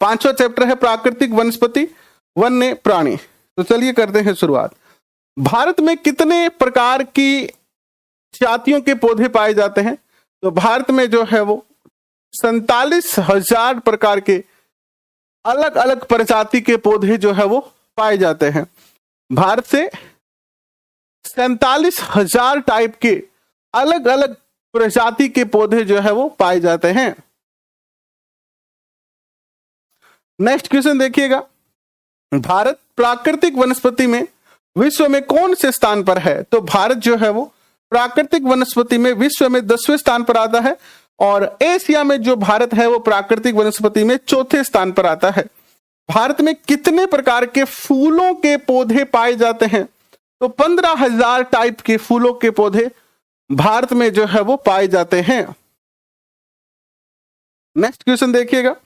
पांचवा चैप्टर है प्राकृतिक वनस्पति वन्य प्राणी। तो चलिए करते हैं शुरुआत। भारत में कितने प्रकार की जातियों के पौधे पाए जाते हैं? तो भारत में जो है वो 47,000 प्रकार के अलग अलग प्रजाति के पौधे जो है वो पाए जाते हैं। भारत से 47,000 टाइप के अलग अलग प्रजाति के पौधे जो है वो पाए जाते हैं। नेक्स्ट क्वेश्चन देखिएगा, भारत प्राकृतिक वनस्पति में विश्व में कौन से स्थान पर है? तो भारत जो है वो प्राकृतिक वनस्पति में विश्व में 10वें स्थान पर आता है और एशिया में जो भारत है वो प्राकृतिक वनस्पति में 4थे स्थान पर आता है। भारत में कितने प्रकार के फूलों के पौधे पाए जाते हैं? तो 15,000 टाइप के फूलों के पौधे भारत में जो है वो पाए जाते हैं। नेक्स्ट क्वेश्चन देखिएगा,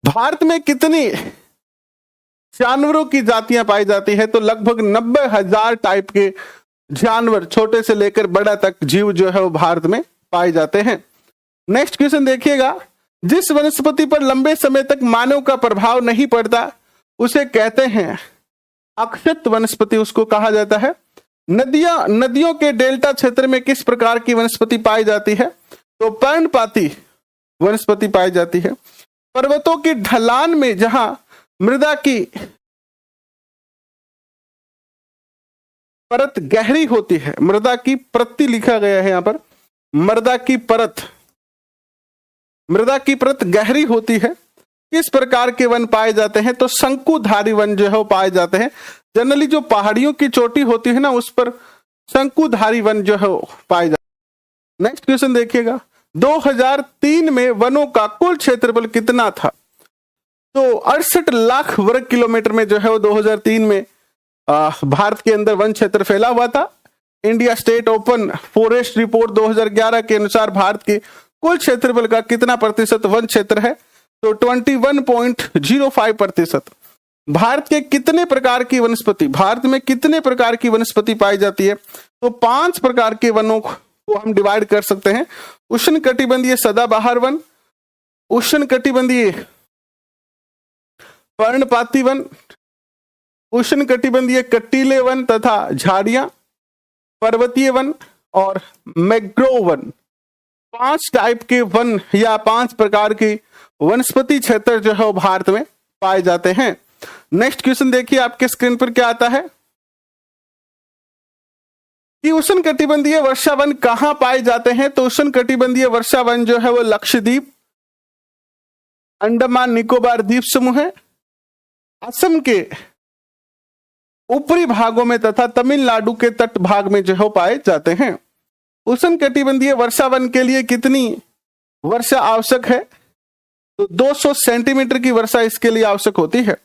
भारत में कितनी जानवरों की जातियां पाई जाती है? तो लगभग 90,000 टाइप के जानवर, छोटे से लेकर बड़ा तक जीव जो है वो भारत में पाए जाते हैं। नेक्स्ट क्वेश्चन देखिएगा, जिस वनस्पति पर लंबे समय तक मानव का प्रभाव नहीं पड़ता उसे कहते हैं अक्षत वनस्पति, उसको कहा जाता है। नदियों के डेल्टा क्षेत्र में किस प्रकार की वनस्पति पाई जाती है? तो पर्णपाती वनस्पति पाई जाती है। पर्वतों की ढलान में जहां मृदा की परत गहरी होती है, मृदा की प्रति लिखा गया है यहां पर, मृदा की परत गहरी होती है, किस प्रकार के वन पाए जाते हैं? तो शंकुधारी वन जो है वो पाए जाते हैं। जनरली जो पहाड़ियों की चोटी होती है ना, उस पर शंकुधारी वन जो है वो पाए जाते हैं। नेक्स्ट क्वेश्चन देखिएगा, 2003 में वनों का कुल क्षेत्रफल कितना था? तो 68 लाख वर्ग किलोमीटर में जो है वो 2003 में भारत के अंदर वन क्षेत्र फैला हुआ था। India state open forest report 2011 के अनुसार भारत के कुल क्षेत्रफल का कितना प्रतिशत वन क्षेत्र है? तो 21.05%। भारत के कितने प्रकार की वनस्पति, भारत में कितने प्रकार की वनस्पति पाई जाती है? तो 5 प्रकार के वनों को हम डिवाइड कर सकते हैं। उष्णकटिबंधीय सदाबहार वन, उष्णकटिबंधीय पर्णपाती वन, उष्णकटिबंधीय कटीले वन तथा झाड़ियां, पर्वतीय वन और मैंग्रोव वन। 5 टाइप के वन या 5 प्रकार की वनस्पति क्षेत्र जो है वो भारत में पाए जाते हैं। नेक्स्ट क्वेश्चन देखिए, आपके स्क्रीन पर क्या आता है कि उष्णकटिबंधीय वर्षा वन कहां पाए जाते हैं? तो उष्णकटिबंधीय वर्षा वन जो है वो लक्षद्वीप, अंडमान निकोबार द्वीप समूह है, असम के ऊपरी भागों में तथा तमिलनाडु के तट भाग में जो है पाए जाते हैं। उष्णकटिबंधीय वर्षा वन के लिए कितनी वर्षा आवश्यक है? तो 200 सेंटीमीटर की वर्षा इसके लिए आवश्यक होती है।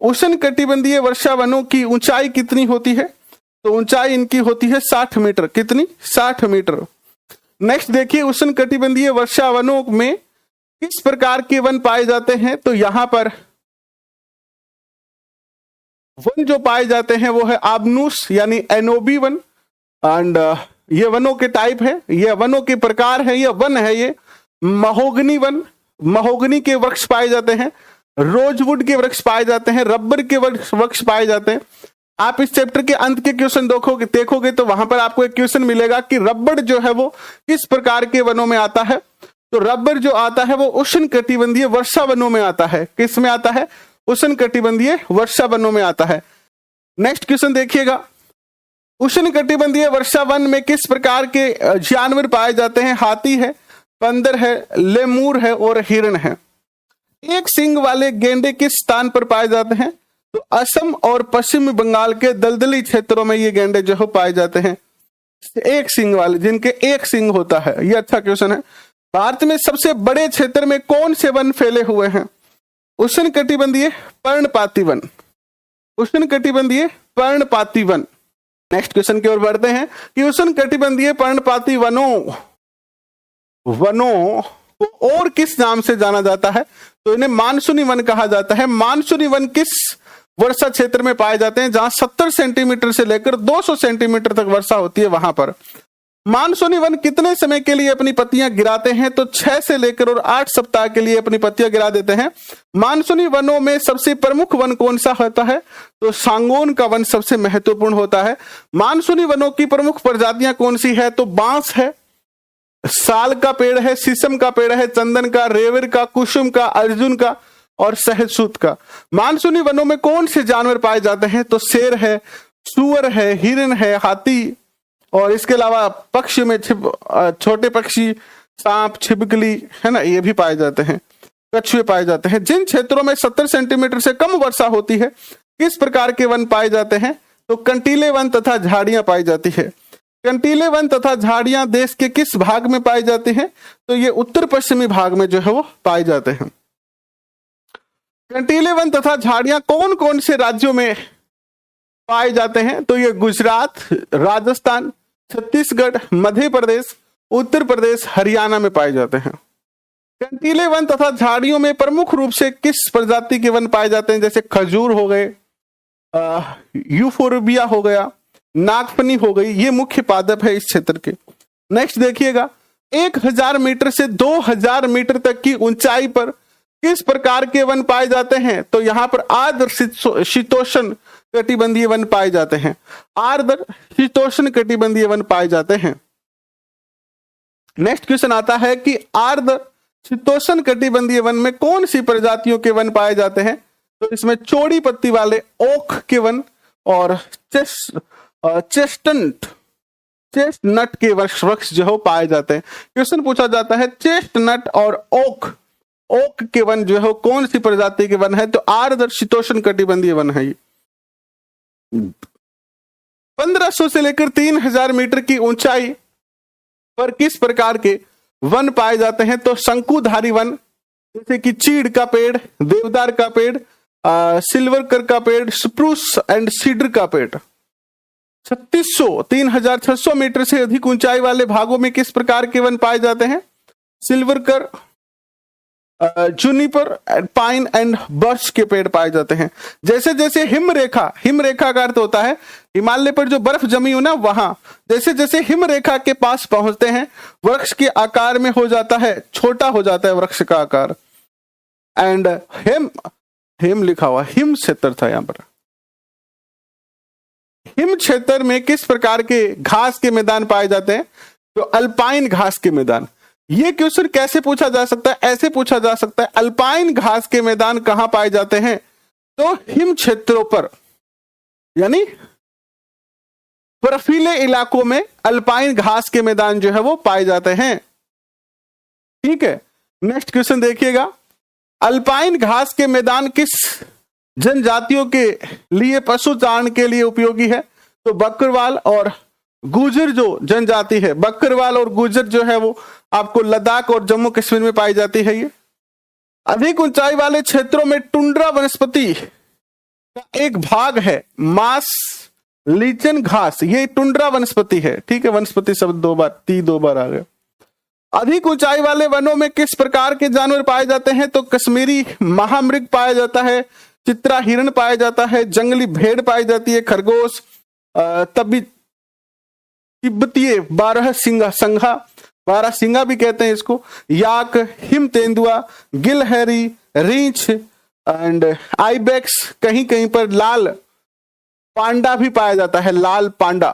उष्णकटिबंधीय वर्षा वनों की ऊंचाई कितनी होती है? तो ऊंचाई इनकी होती है 60 मीटर। कितनी? 60 मीटर। नेक्स्ट देखिए, उष्णकटिबंधीय वर्षा वनों में किस प्रकार के वन पाए जाते हैं? तो यहां पर वन जो पाए जाते हैं वो है आबनूस यानी एनोबी वन। एंड ये वनों के टाइप है, ये वनों के प्रकार है, ये वन है, ये महोगनी वन, महोगनी के वृक्ष पाए जाते हैं, रोजवुड के वृक्ष पाए जाते हैं, रबर के वृक्ष पाए जाते हैं। आप इस चैप्टर के अंत के क्वेश्चन देखोगे तो वहां पर आपको एक क्वेश्चन मिलेगा कि रबर जो है वो किस प्रकार के वनों में आता है? तो रबर जो आता है वो उष्णकटिबंधीय वर्षा वनों में आता है। किस में आता है? उष्णकटिबंधीय वर्षा वनों में आता है। नेक्स्ट क्वेश्चन देखिएगा, उष्णकटिबंधीय वर्षा वन में किस प्रकार के जानवर पाए जाते हैं? हाथी है, बंदर है, लेमूर है और हिरण है। एक सींग वाले गेंडे किस स्थान पर पाए जाते हैं? तो असम और पश्चिम बंगाल के दलदली क्षेत्रों में ये गेंडे जो है पाए जाते हैं। एक सींग वाले, जिनके एक सींग होता है। ये अच्छा क्वेश्चन है। भारत में सबसे बड़े क्षेत्र में कौन से वन फैले हुए हैं? उष्णकटिबंधीय पर्णपाती वन, उष्णकटिबंधीय पर्णपाती वन। नेक्स्ट क्वेश्चन की ओर बढ़ते हैं कि उष्णकटिबंधीय पर्णपाती वनों को और किस नाम से जाना जाता है? तो इन्हें मानसूनी वन कहा जाता है। मानसूनी वन किस वर्षा क्षेत्र में पाए जाते हैं? जहां 70 सेंटीमीटर से लेकर 200 सेंटीमीटर तक वर्षा होती है वहां पर। मानसूनी वन कितने समय के लिए अपनी पत्तियां गिराते हैं? तो 6 से लेकर और 8 सप्ताह के लिए अपनी पत्तियां गिरा देते हैं। मानसूनी वनों में सबसे प्रमुख वन कौन सा होता है? तो सांगोन का वन सबसे महत्वपूर्ण होता है। मानसूनी वनों की प्रमुख प्रजातियां कौन सी है? तो बांस है, साल का पेड़ है, शीशम का पेड़ है, चंदन का, रेवर का, कुसुम का, अर्जुन का और सहजसूत का। मानसूनी वनों में कौन से जानवर पाए जाते हैं? तो शेर है, सुअर है, हिरन है, हाथी और इसके अलावा पक्षी में छोटे पक्षी, सांप, छिपकली है ना, ये भी पाए जाते हैं। कछुए पाए जाते हैं। जिन क्षेत्रों में 70 सेंटीमीटर से कम वर्षा होती है किस प्रकार के वन पाए जाते हैं? तो कंटीले वन तथा झाड़ियां पाई जाती है। कंटीले वन तथा झाड़ियां देश के किस भाग में पाई जाती हैं? तो ये उत्तर पश्चिमी भाग में जो है वो पाए जाते हैं। कंटीले वन तथा झाड़ियां कौन कौन से राज्यों में पाए जाते हैं? तो ये गुजरात, राजस्थान, छत्तीसगढ़, मध्य प्रदेश, उत्तर प्रदेश, हरियाणा में पाए जाते हैं। कंटीले वन तथा झाड़ियों में प्रमुख रूप से किस प्रजाति के वन पाए जाते हैं? जैसे खजूर हो गए, यूफोर्बिया हो गया, नागफनी हो गई, ये मुख्य पादप है इस क्षेत्र के। नेक्स्ट देखिएगा, 1000 मीटर से 2000 मीटर तक की ऊंचाई पर किस प्रकार के वन पाए जाते हैं? तो यहां पर आर्द्र शीतोष्ण कटिबंधीय वन पाए जाते हैं। आर्द्र शीतोष्ण कटिबंधीय वन पाए जाते हैं। नेक्स्ट क्वेश्चन आता है कि आर्द्र शीतोष्ण कटिबंधीय वन में कौन सी प्रजातियों के वन पाए जाते हैं? तो इसमें चौड़ी पत्ती वाले ओक के वन और चेस्टनट के वृक्ष जो है पाए जाते हैं। क्वेश्चन पूछा जाता है चेस्टनट और ओक के वन जो है कौन सी प्रजाति के वन है? तो आर्द्र शीतोष्ण कटिबंधीय वन है ये। 1500 से लेकर 3000 मीटर की ऊंचाई पर किस प्रकार के वन पाए जाते हैं? तो शंकुधारी वन, जैसे कि चीड़ का पेड़, देवदार का पेड़, सिल्वर कर का पेड़, स्प्रूस एंड सीडर का पेड़। 3600 मीटर से अधिक ऊंचाई वाले भागों में किस प्रकार के वन पाए जाते हैं? सिल्वर कर, जूनिपर, पाइन एंड बर्च के पेड़ पाए जाते हैं। जैसे जैसे हिमरेखा का अर्थ होता है हिमालय पर जो बर्फ जमी हो ना, वहां जैसे जैसे हिमरेखा के पास पहुंचते हैं वृक्ष के आकार में हो जाता है, छोटा हो जाता है वृक्ष का आकार। एंड हिम लिखा हुआ, हिम क्षेत्र था यहां पर। हिम क्षेत्र में किस प्रकार के घास के मैदान पाए जाते हैं? तो अल्पाइन घास के मैदान। ये क्वेश्चन कैसे पूछा जा सकता है? ऐसे पूछा जा सकता है, अल्पाइन घास के मैदान कहां पाए जाते हैं? तो हिम क्षेत्रों पर, यानी बर्फीले इलाकों में अल्पाइन घास के मैदान जो है वो पाए जाते हैं। ठीक है, नेक्स्ट क्वेश्चन देखिएगा, अल्पाइन घास के मैदान किस जनजातियों के लिए पशुचारण के लिए उपयोगी है? तो बकरवाल और गुजर जो जनजाति है, बकरवाल और गुजर जो है वो आपको लद्दाख और जम्मू कश्मीर में पाई जाती है। ये अधिक ऊंचाई वाले क्षेत्रों में टुंड्रा वनस्पति का एक भाग है मास लीचन घास, ये टुंड्रा वनस्पति है। ठीक है, वनस्पति शब्द दो बार आ गया। अधिक ऊंचाई वाले वनों में किस प्रकार के जानवर पाए जाते हैं? तो कश्मीरी महामृग पाया जाता है, चित्रा हिरण पाया जाता है, जंगली भेड़ पाई जाती है, खरगोश, तिब्बतीय बारहसिंगा भी कहते हैं इसको, याक, हिम तेंदुआ, गिलहरी, रीछ एंड आइबेक्स। कहीं कहीं पर लाल पांडा भी पाया जाता है, लाल पांडा,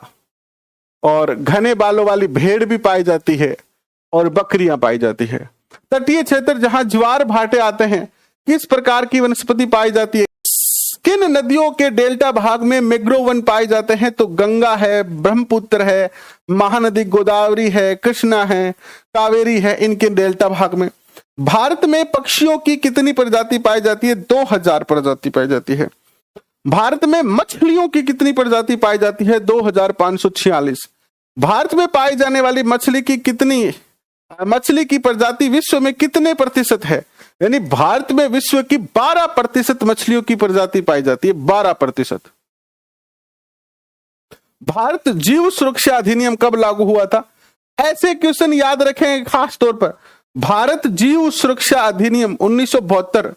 और घने बालों वाली भेड़ भी पाई जाती है और बकरियां पाई जाती है। तटीय क्षेत्र जहां ज्वार भाटे आते हैं किस प्रकार की वनस्पति पाई जाती है? किन नदियों के डेल्टा भाग में मैंग्रोव वन पाए जाते हैं? तो गंगा है, ब्रह्मपुत्र है, महानदी गोदावरी है, कृष्णा है, कावेरी है, इनके डेल्टा भाग में। भारत में पक्षियों की कितनी प्रजाति पाई जाती है? 2000 प्रजाति पाई जाती है। भारत में मछलियों की कितनी प्रजाति पाई जाती है? 2546। भारत में पाई जाने वाली मछली की प्रजाति विश्व में कितने प्रतिशत है? यानी भारत में विश्व की 12% मछलियों की प्रजाति पाई जाती है, 12%। भारत जीव सुरक्षा अधिनियम कब लागू हुआ था? ऐसे क्वेश्चन याद रखें खास तौर पर। भारत जीव सुरक्षा अधिनियम 1972,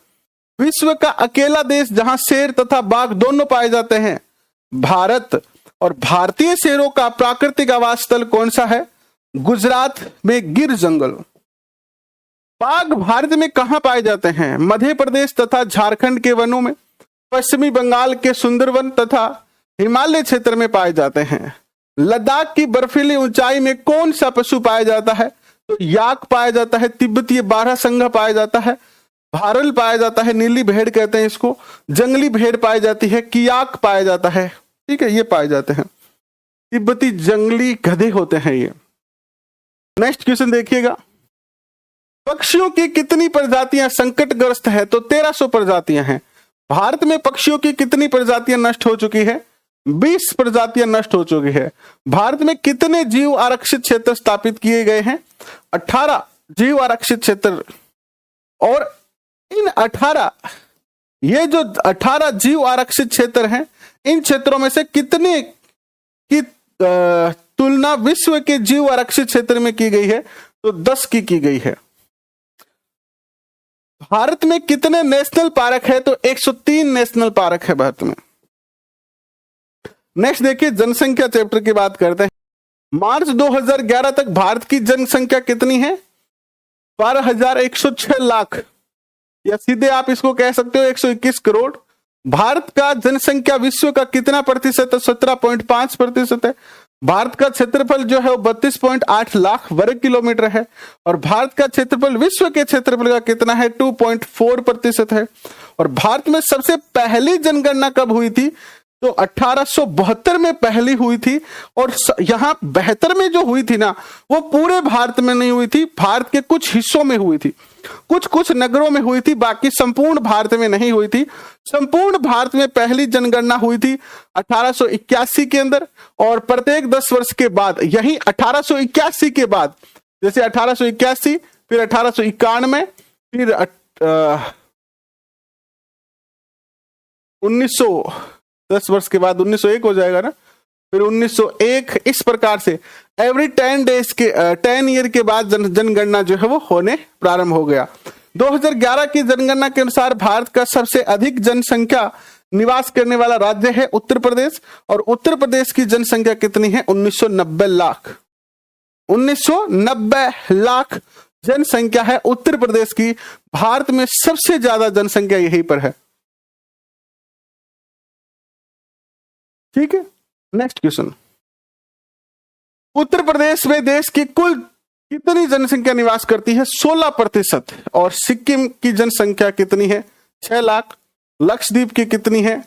विश्व का अकेला देश जहां शेर तथा बाघ दोनों पाए जाते हैं। भारत और भारतीय शेरों का प्राकृतिक आवास स्थल कौन सा है? गुजरात में गिर जंगल। बाघ भारत में कहां पाए जाते हैं? मध्य प्रदेश तथा झारखंड के वनों में, पश्चिमी बंगाल के सुंदरवन तथा हिमालय क्षेत्र में पाए जाते हैं। लद्दाख की बर्फीली ऊंचाई में कौन सा पशु पाया जाता है? तो याक पाया जाता है, तिब्बती बारहसिंगा पाया जाता है, भारल पाया जाता है, नीली भेड़ कहते हैं इसको, जंगली भेड़ पाई जाती है, कियाक पाया जाता है। ठीक है, ये पाए जाते हैं। तिब्बती जंगली गधे होते हैं ये। नेक्स्ट क्वेश्चन देखिएगा, पक्षियों की कितनी प्रजातियां संकटग्रस्त है? तो 1300 प्रजातियां हैं। भारत में पक्षियों की कितनी प्रजातियां नष्ट हो चुकी है? 20 प्रजातियां नष्ट हो चुकी है। भारत में कितने जीव आरक्षित क्षेत्र स्थापित किए गए हैं? 18 जीव आरक्षित क्षेत्र। और इन 18 ये जो 18 जीव आरक्षित क्षेत्र हैं, इन क्षेत्रों में से कितने की तुलना विश्व के जीव आरक्षित क्षेत्र में की गई है? तो 10 की गई है। भारत में कितने नेशनल पार्क है? तो 103 नेशनल पार्क है भारत में। नेक्स्ट देखिए, जनसंख्या चैप्टर की बात करते हैं। मार्च 2011 तक भारत की जनसंख्या कितनी है? 12,106 लाख, या सीधे आप इसको कह सकते हो 121 करोड़। भारत का जनसंख्या विश्व का कितना प्रतिशत है? 17.5% है। भारत का क्षेत्रफल जो है वो 32.8 लाख वर्ग किलोमीटर है, और भारत का क्षेत्रफल विश्व के क्षेत्रफल का कितना है? 2.4% है। और भारत में सबसे पहली जनगणना कब हुई थी? तो 1872 में पहली हुई थी, और यहां 72 में जो हुई थी ना, वो पूरे भारत में नहीं हुई थी, भारत के कुछ हिस्सों में हुई थी, कुछ नगरों में हुई थी, बाकी संपूर्ण भारत में नहीं हुई थी। संपूर्ण भारत में पहली जनगणना हुई थी 1881 के अंदर, और प्रत्येक 10 वर्ष के बाद, यही 1881 के बाद, जैसे 1881, फिर 1891, फिर 10 वर्ष के बाद 1901 हो जाएगा ना, फिर 1901, इस प्रकार से एवरी 10 डेज के 10 ईयर के बाद जनगणना जो है वो होने प्रारंभ हो गया। 2011 की जनगणना के अनुसार भारत का सबसे अधिक जनसंख्या निवास करने वाला राज्य है उत्तर प्रदेश, और उत्तर प्रदेश की जनसंख्या कितनी है? 1990 लाख। 1990 लाख जनसंख्या है उत्तर प्रदेश की। भारत में सबसे ज्यादा जनसंख्या यहीं पर है। ठीक है, नेक्स्ट क्वेश्चन, उत्तर प्रदेश में देश की कुल कितनी जनसंख्या निवास करती है? 16%। और सिक्किम की जनसंख्या कितनी है? 6 लाख। लक्षद्वीप की कितनी है?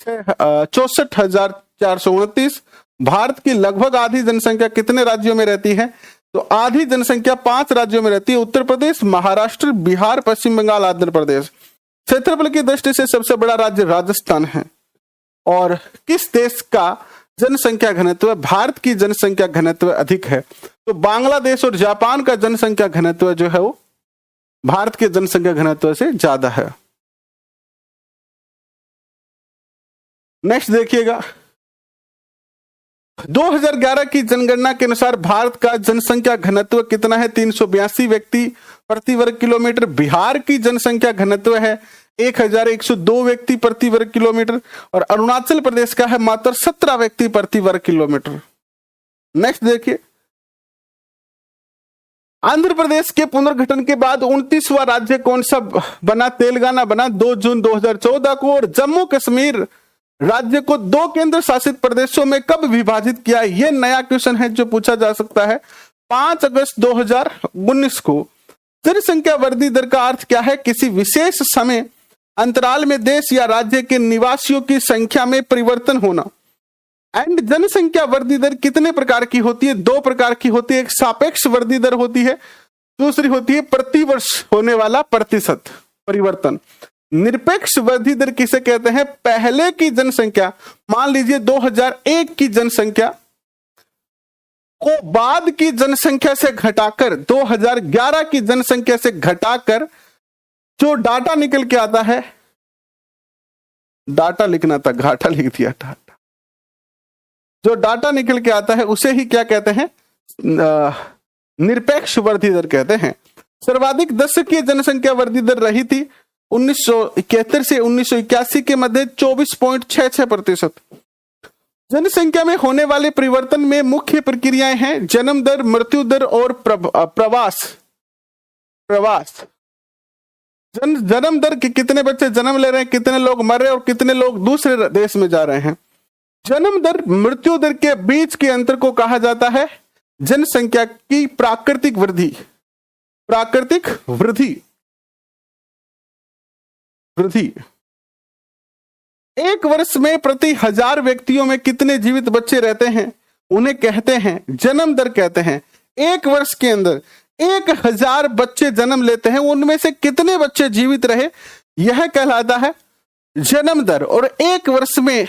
64,429। भारत की लगभग आधी जनसंख्या कितने राज्यों में रहती है? तो आधी जनसंख्या 5 राज्यों में रहती है, उत्तर प्रदेश, महाराष्ट्र, बिहार, पश्चिम बंगाल, आंध्र प्रदेश। क्षेत्रफल की दृष्टि से सबसे बड़ा राज्य राजस्थान है। और किस देश का जनसंख्या घनत्व? भारत की जनसंख्या घनत्व अधिक है। तो बांग्लादेश और जापान का जनसंख्या घनत्व जो है वो भारत के जनसंख्या घनत्व से ज्यादा है। नेक्स्ट देखिएगा, 2011 की जनगणना के अनुसार भारत का जनसंख्या घनत्व कितना है? 382 व्यक्ति प्रति वर्ग किलोमीटर। बिहार की जनसंख्या घनत्व है 1102 व्यक्ति प्रति वर्ग किलोमीटर, और अरुणाचल प्रदेश का है मात्र 17 व्यक्ति प्रति वर्ग किलोमीटर। नेक्स्ट देखिए, आंध्र प्रदेश के पुनर्गठन के बाद 29वां राज्य कौन सा बना? तेलंगाना बना 2 जून 2014 को। और जम्मू कश्मीर राज्य को 2 केंद्र शासित प्रदेशों में कब विभाजित किया? यह नया क्वेश्चन है जो पूछा जा सकता है। 5 अगस्त 2019 को। जनसंख्या वृद्धि दर का अर्थ क्या है? किसी विशेष समय अंतराल में देश या राज्य के निवासियों की संख्या में परिवर्तन होना। एंड जनसंख्या वृद्धि दर कितने प्रकार की होती है? 2 प्रकार की होती है। एक सापेक्ष वृद्धि दर होती है, दूसरी होती है प्रतिवर्ष होने वाला प्रतिशत परिवर्तन। निरपेक्ष वृद्धि दर किसे कहते हैं? पहले की जनसंख्या, मान लीजिए 2001 की जनसंख्या को बाद की जनसंख्या से घटाकर, 2011 की जनसंख्या से घटाकर जो डाटा निकल के आता है, डाटा लिखना था, घाटा लिख दिया, डाटा, जो डाटा निकल के आता है उसे ही क्या कहते हैं? निरपेक्ष वृद्धि दर कहते हैं। सर्वाधिक दशकीय जनसंख्या वृद्धि दर रही थी 1971 से 1981 के मध्य 24.66%। जनसंख्या में होने वाले परिवर्तन में मुख्य प्रक्रियाएं हैं जन्म दर, मृत्यु दर और प्रवास। जन्म दर कि कितने बच्चे जन्म ले रहे हैं, कितने लोग मर रहे हैं और कितने लोग दूसरे देश में जा रहे हैं। जन्म दर मृत्यु दर के बीच के अंतर को कहा जाता है जनसंख्या की प्राकृतिक वृद्धि। प्राकृतिक वृद्धि एक वर्ष में प्रति 1000 व्यक्तियों में कितने जीवित बच्चे रहते हैं, उन्हें कहते हैं जन्म दर कहते हैं। एक वर्ष के अंदर 1000 बच्चे जन्म लेते हैं, उनमें से कितने बच्चे जीवित रहे, यह कहलाता है जन्म दर। और एक वर्ष में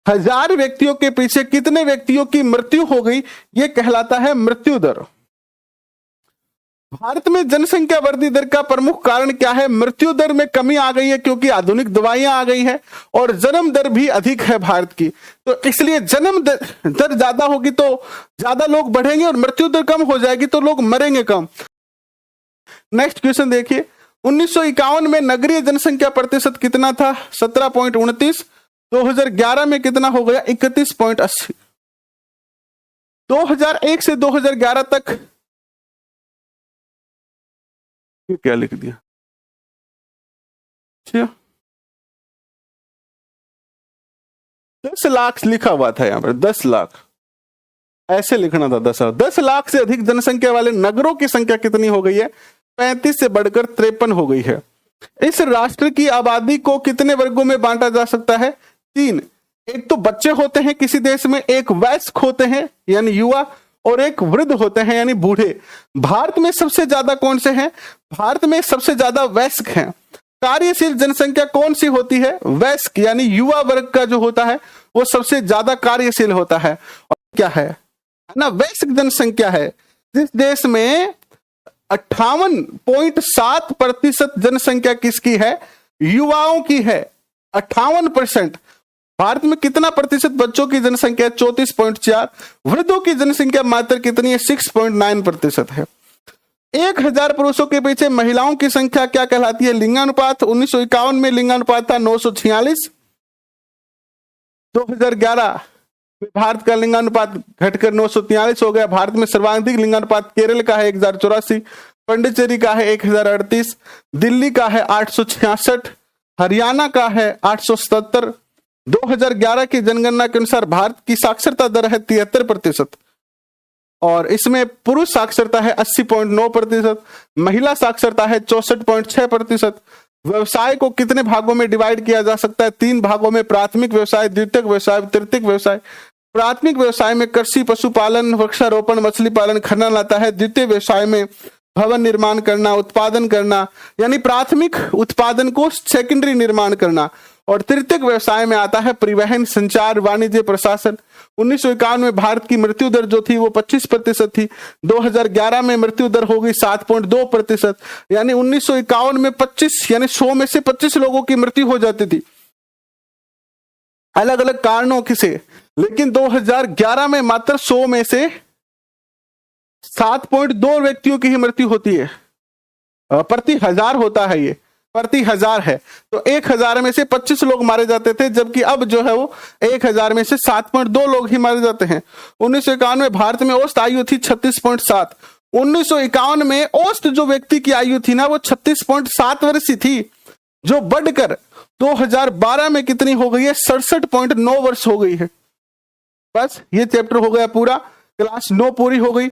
1000 व्यक्तियों के पीछे कितने व्यक्तियों की मृत्यु हो गई, यह कहलाता है मृत्यु दर। भारत में जनसंख्या वृद्धि दर का प्रमुख कारण क्या है? मृत्यु दर में कमी आ गई है क्योंकि आधुनिक दवाइयां आ गई है, और जन्म दर भी अधिक है भारत की, तो इसलिए जन्म दर ज्यादा होगी तो ज्यादा लोग बढ़ेंगे और मृत्यु दर कम हो जाएगी तो लोग मरेंगे कम। नेक्स्ट क्वेश्चन देखिए, 1951 में नगरीय जनसंख्या प्रतिशत कितना था? 17.29। 2011 में कितना हो गया? 31.80। 2001 से 2011 तक क्या लिख दिया? 10 लाख लिखा हुआ था यहां पर, 10 लाख ऐसे लिखना था। 10 लाख से अधिक जनसंख्या वाले नगरों की संख्या कितनी हो गई है? 35 से बढ़कर 53 हो गई है। इस राष्ट्र की आबादी को कितने वर्गों में बांटा जा सकता है? 3। एक तो बच्चे होते हैं किसी देश में, एक वयस्क होते हैं यानी युवा, और एक वृद्ध होते हैं यानी बूढ़े। भारत में सबसे ज्यादा कौन से हैं? भारत में सबसे ज्यादा वयस्क हैं। कार्यशील जनसंख्या कौन सी होती है? वयस्क यानी युवा वर्ग का जो होता है वो सबसे ज्यादा कार्यशील होता है। और क्या है ना, वयस्क जनसंख्या है। जिस देश में 58.7% जनसंख्या किसकी है? युवाओं की है, 58%। भारत में कितना प्रतिशत बच्चों की जनसंख्या? 34.4। वृद्धों की जनसंख्या मात्र कितनी है? 6.9% है। 1000 पुरुषों के पीछे महिलाओं की संख्या क्या कहलाती है? लिंगानुपात। 1951 में लिंगानुपात था 946। 2011 में भारत का लिंगानुपात घटकर 943 हो गया। भारत में सर्वाधिक लिंगानुपात केरल का है 1084, पांडिचेरी का है 1038, दिल्ली का है 866, हरियाणा का है 877। 2011 की जनगणना के अनुसार भारत की साक्षरता दर है 73%, और इसमें पुरुष साक्षरता है 80.9%, महिला साक्षरता है 64.6%। व्यवसाय को कितने भागों में डिवाइड किया जा सकता है? 3 भागों में, प्राथमिक व्यवसाय, द्वितीयक व्यवसाय, तृतीयक व्यवसाय। प्राथमिक व्यवसाय में कृषि, पशुपालन, वृक्षारोपण, मछली पालन, खनन आता है। द्वितीय व्यवसाय में भवन निर्माण करना, उत्पादन करना, यानी प्राथमिक उत्पादन को सेकेंडरी निर्माण करना। और तृतीयक व्यवसाय में आता है परिवहन, संचार, वाणिज्य, प्रशासन। 1951 में भारत की मृत्यु दर जो थी वो 25% थी। 2011 में मृत्यु दर हो गई 7.2%, यानी 1951 में 25 यानी 100 में से 25 लोगों की मृत्यु हो जाती थी अलग अलग कारणों से। लेकिन 2011 में मात्र 100 में से 7.2 व्यक्तियों की ही मृत्यु होती है। प्रति 1000 होता है, ये प्रति 1000 है, तो 1000 में से 25 लोग मारे जाते थे, जबकि अब जो है वो 1000 में से 7.2 लोग ही मारे जाते हैं। 1951 में भारत में औसत आयु थी 36.7। 1951 में औसत जो व्यक्ति की आयु थी ना वो 36.7 वर्ष थी, जो बढ़कर 2012 में कितनी हो गई है? 67.9 वर्ष हो गई है। बस ये चैप्टर हो गया पूरा, क्लास 9 पूरी हो गई।